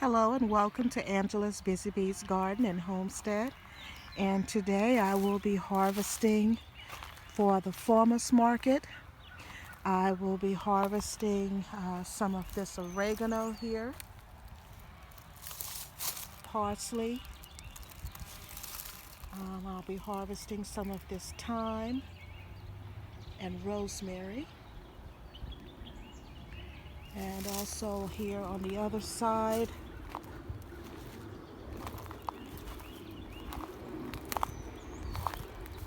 Hello and welcome to Angela's Busy Bees Garden and Homestead. And today I will be harvesting for the farmers market. I will be harvesting some of this oregano here, parsley. I'll be harvesting some of this thyme and rosemary. And also here on the other side,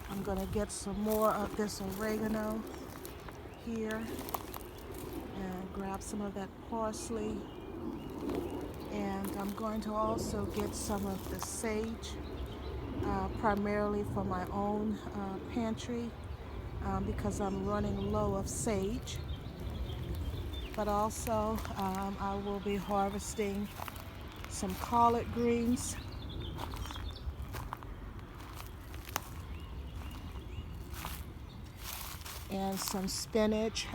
I'm going to get some more of this oregano here and grab some of that parsley. And I'm going to also get some of the sage, primarily for my own pantry because I'm running low of sage. But also I will be harvesting some collard greens and some spinach.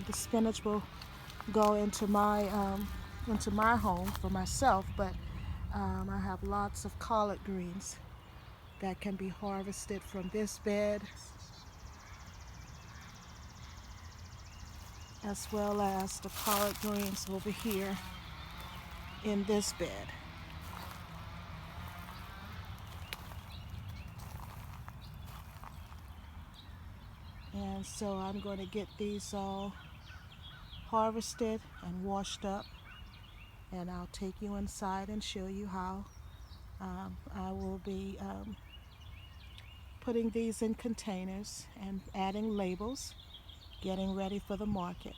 The spinach will go into my home for myself, but I have lots of collard greens that can be harvested from this bed, as well as the collard greens over here in this bed. And so I'm going to get these all harvested and washed up, and I'll take you inside and show you how I will be putting these in containers and adding labels, getting ready for the market.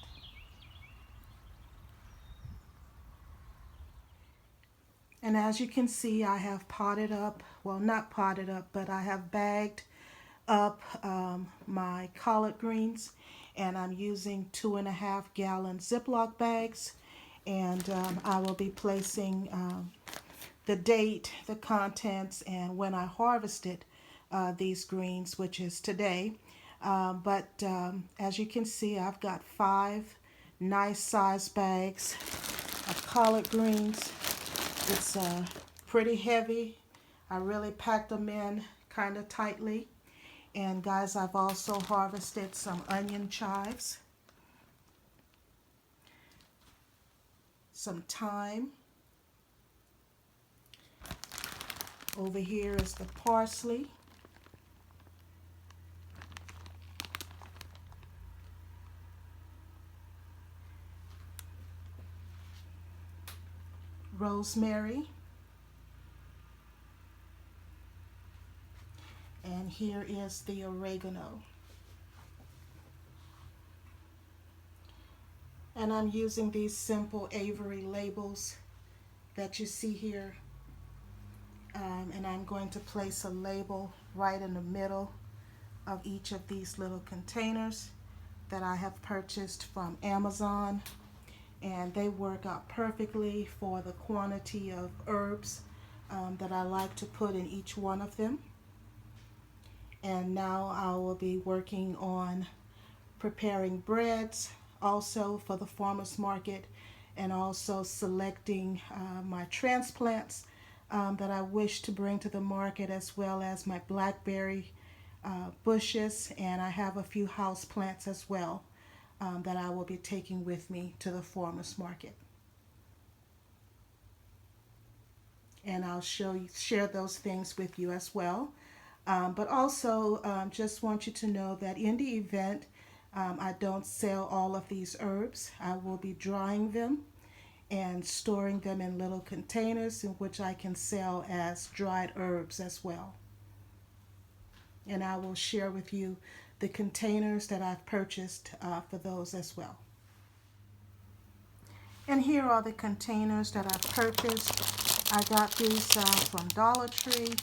And as you can see, I have potted up, well, not potted up, but I have bagged up my collard greens, and I'm using 2.5 gallon Ziploc bags. And I will be placing the date, the contents, and when I harvested these greens, which is today. But as you can see, I've got 5 nice size bags of collard greens. It's pretty heavy. I really packed them in kind of tightly. And guys, I've also harvested some onion chives, some thyme. Over here is the parsley. Rosemary. And here is the oregano. And I'm using these simple Avery labels that you see here. And I'm going to place a label right in the middle of each of these little containers that I have purchased from Amazon. And they work out perfectly for the quantity of herbs that I like to put in each one of them. And now I will be working on preparing breads also for the farmers market, and also selecting my transplants that I wish to bring to the market, as well as my blackberry bushes, and I have a few house plants as well that I will be taking with me to the farmers market. And I'll share those things with you as well. But also, just want you to know that in the event I don't sell all of these herbs, I will be drying them and storing them in little containers in which I can sell as dried herbs as well. And I will share with you the containers that I've purchased for those as well. And here are the containers that I've purchased. I got these from Dollar Tree.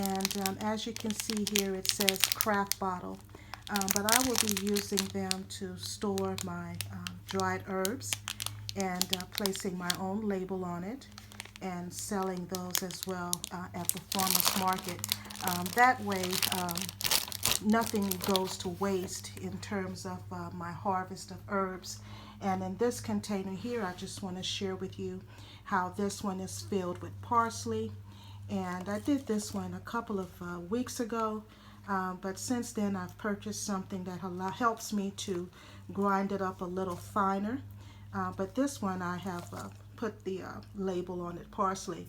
And as you can see here, it says craft bottle. But I will be using them to store my dried herbs, and placing my own label on it and selling those as well at the farmers market. That way, nothing goes to waste in terms of my harvest of herbs. And in this container here, I just want to share with you how this one is filled with parsley. And I did this one a couple of weeks ago, but since then I've purchased something that helps me to grind it up a little finer. But this one I have put the label on it, parsley,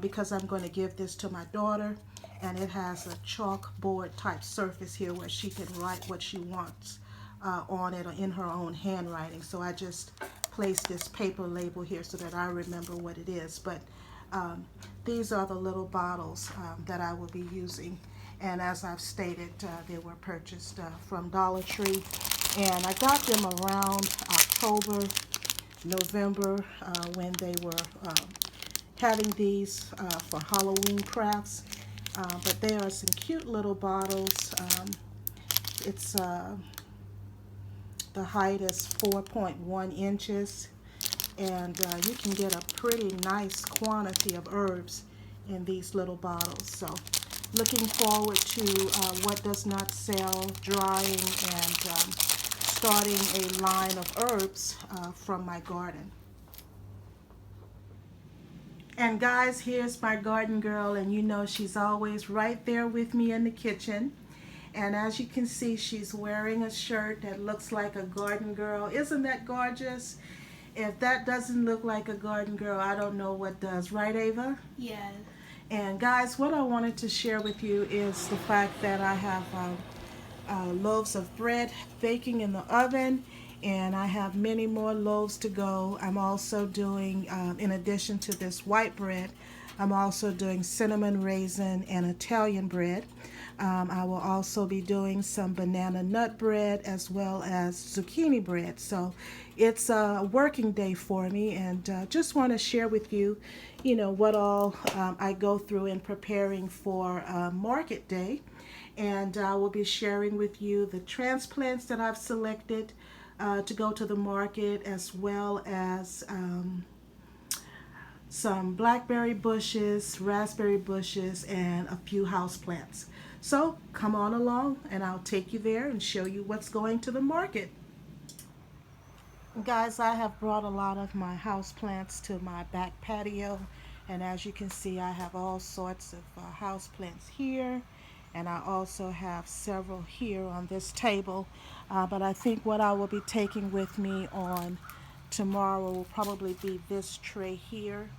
because I'm going to give this to my daughter, and it has a chalkboard type surface here where she can write what she wants on it or in her own handwriting. So I just placed this paper label here so that I remember what it is. But these are the little bottles that I will be using, and as I've stated, they were purchased from Dollar Tree, and I got them around October, November, when they were having these for Halloween crafts. But they are some cute little bottles. It's the height is 4.1 inches, and you can get a pretty nice quantity of herbs in these little bottles. So looking forward to what does not sell, drying, and starting a line of herbs from my garden. And guys, here's my garden girl, and you know she's always right there with me in the kitchen. And as you can see, she's wearing a shirt that looks like a garden girl. Isn't that gorgeous? If that doesn't look like a garden girl, I don't know what does. Right, Ava? Yes. And guys, what I wanted to share with you is the fact that I have loaves of bread baking in the oven, and I have many more loaves to go. I'm also doing, in addition to this white bread, I'm also doing cinnamon raisin and Italian bread. I will also be doing some banana nut bread as well as zucchini bread. So it's a working day for me, and just want to share with you, you know, what all I go through in preparing for market day. And I will be sharing with you the transplants that I've selected to go to the market, as well as some blackberry bushes, raspberry bushes, and a few houseplants. So come on along and I'll take you there and show you what's going to the market. Guys, I have brought a lot of my houseplants to my back patio, and as you can see, I have all sorts of houseplants here, and I also have several here on this table. But I think what I will be taking with me on tomorrow will probably be this tray here.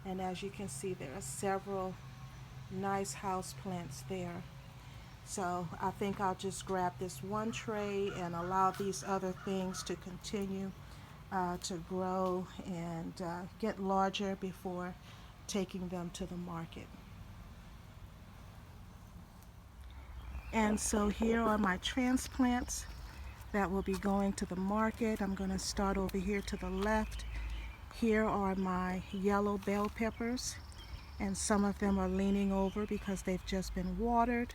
And as you can see, there are several nice house plants there. So I think I'll just grab this one tray and allow these other things to continue to grow and get larger before taking them to the market. And so here are my transplants that will be going to the market. I'm going to start over here to the left. Here are my yellow bell peppers, and some of them are leaning over because they've just been watered.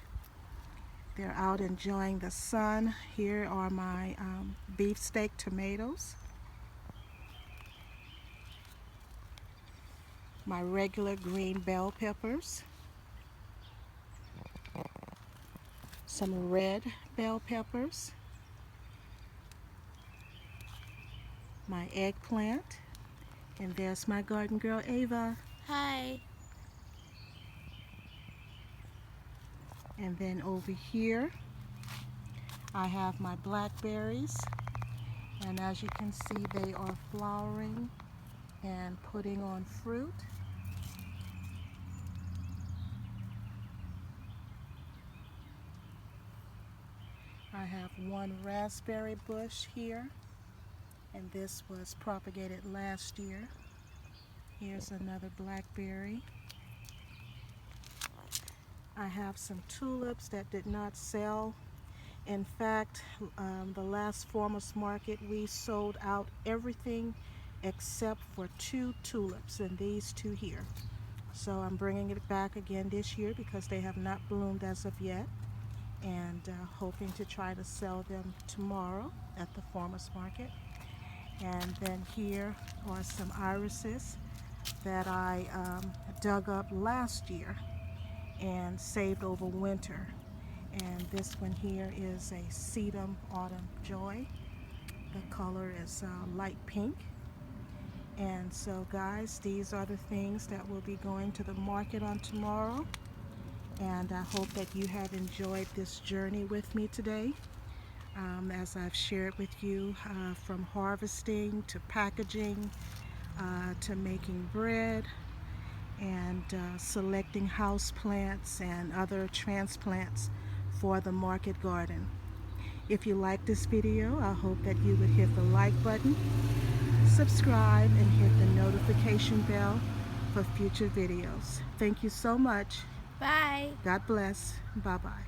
They're out enjoying the sun. Here are my beefsteak tomatoes, my regular green bell peppers, some red bell peppers, my eggplant, and there's my garden girl Ava. Hi. And then over here I have my blackberries, and as you can see, they are flowering and putting on fruit. I have one raspberry bush here, and this was propagated last year. Here's another blackberry. I have some tulips that did not sell. In fact, the last farmers market we sold out everything except for 2 tulips, and these 2 here. So I'm bringing it back again this year because they have not bloomed as of yet, and hoping to try to sell them tomorrow at the farmers market. And then here are some irises that I dug up last year and saved over winter. And this one here is a sedum autumn joy. The color is light pink. And so guys, these are the things that will be going to the market on tomorrow. And I hope that you have enjoyed this journey with me today. As I've shared with you, from harvesting to packaging to making bread and selecting house plants and other transplants for the market garden. If you like this video, I hope that you would hit the like button, subscribe, and hit the notification bell for future videos. Thank you so much. Bye. God bless. Bye-bye.